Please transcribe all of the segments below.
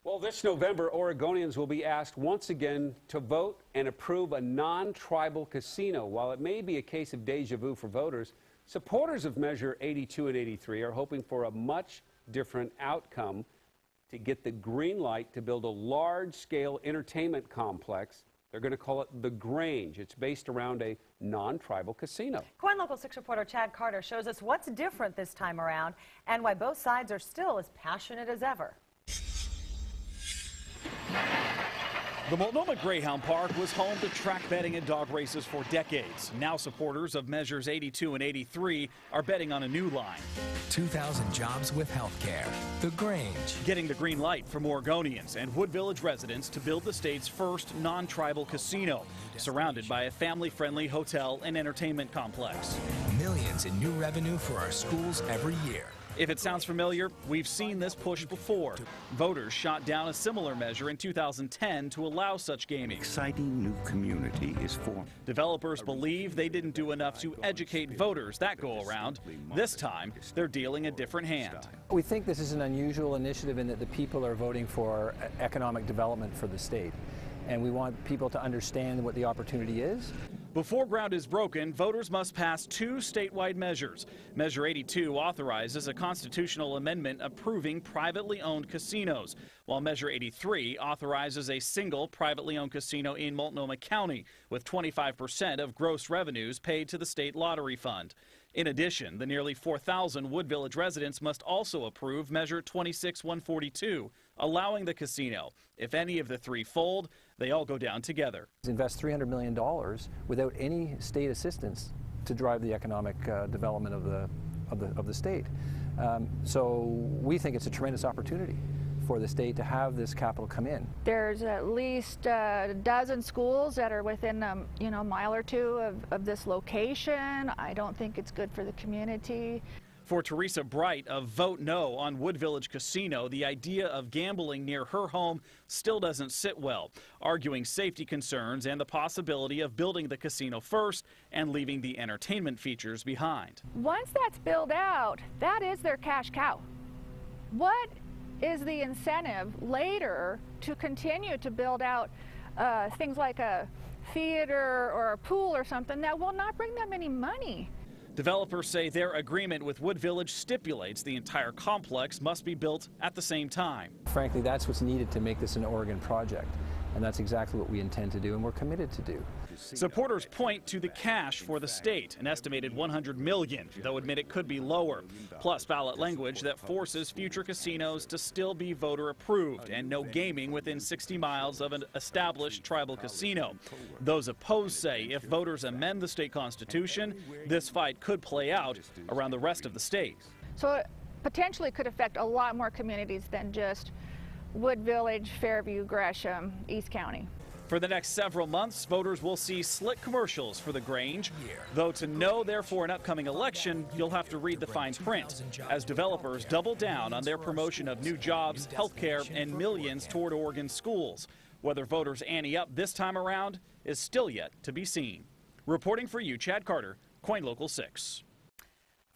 Well, this November, Oregonians will be asked once again to vote and approve a non-tribal casino. While it may be a case of deja vu for voters, supporters of Measure 82 and 83 are hoping for a much different outcome to get the green light to build a large-scale entertainment complex. They're going to call it the Grange. It's based around a non-tribal casino. KOIN Local 6 reporter Chad Carter shows us what's different this time around and why both sides are still as passionate as ever. The Multnomah Greyhound Park was home to track betting and dog races for decades. Now supporters of Measures 82 and 83 are betting on a new line. 2,000 jobs with health care. The Grange. Getting the green light from Oregonians and Wood Village residents to build the state's first non-tribal casino, surrounded by a family-friendly hotel and entertainment complex. Millions in new revenue for our schools every year. If it sounds familiar, we've seen this push before. Voters shot down a similar measure in 2010 to allow such gaming. Exciting new community is formed. Developers believe they didn't do enough to educate voters that go around. This time, they're dealing a different hand. We think this is an unusual initiative in that the people are voting for economic development for the state. And we want people to understand what the opportunity is. Before ground is broken, voters must pass two statewide measures. Measure 82 authorizes a constitutional amendment approving privately owned casinos, while Measure 83 authorizes a single privately owned casino in Multnomah County, with 25% of gross revenues paid to the state lottery fund. In addition, the nearly 4,000 Wood Village residents must also approve Measure 26-142, allowing the casino. If any of the three fold, they all go down together. Invest $300 million without any state assistance to drive the economic development of the state. So we think it's a tremendous opportunity for the state to have this capital come in. There's at least a dozen schools that are within a mile or two of this location. I don't think it's good for the community. For Teresa Bright of Vote No on Wood Village Casino, the idea of gambling near her home still doesn't sit well, arguing safety concerns and the possibility of building the casino first and leaving the entertainment features behind. Once that's built out, that is their cash cow. What is the incentive later to continue to build out things like a theater or a pool or something that will not bring them any money? Developers say their agreement with Wood Village stipulates the entire complex must be built at the same time. Frankly, that's what's needed to make this an Oregon project, and that's exactly what we intend to do and we're committed to do. Supporters point to the cash for the state, an estimated $100 million, though admit it could be lower, plus ballot language that forces future casinos to still be voter approved and no gaming within 60 miles of an established tribal casino. Those opposed say if voters amend the state constitution, this fight could play out around the rest of the state. So it potentially could affect a lot more communities than just Wood Village, Fairview, Gresham, East County. For the next several months, voters will see slick commercials for the Grange. Though to know they're for an upcoming election, you'll have to read the fine print, as developers double down on their promotion of new jobs, health care, and millions toward Oregon schools. Whether voters ante up this time around is still yet to be seen. Reporting for you, Chad Carter, KOIN Local 6.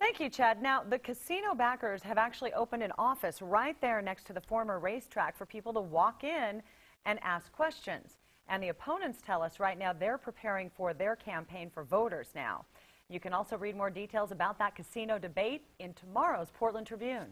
Thank you, Chad. Now, the casino backers have actually opened an office right there next to the former racetrack for people to walk in and ask questions. And the opponents tell us right now they're preparing for their campaign for voters now. You can also read more details about that casino debate in tomorrow's Portland Tribune.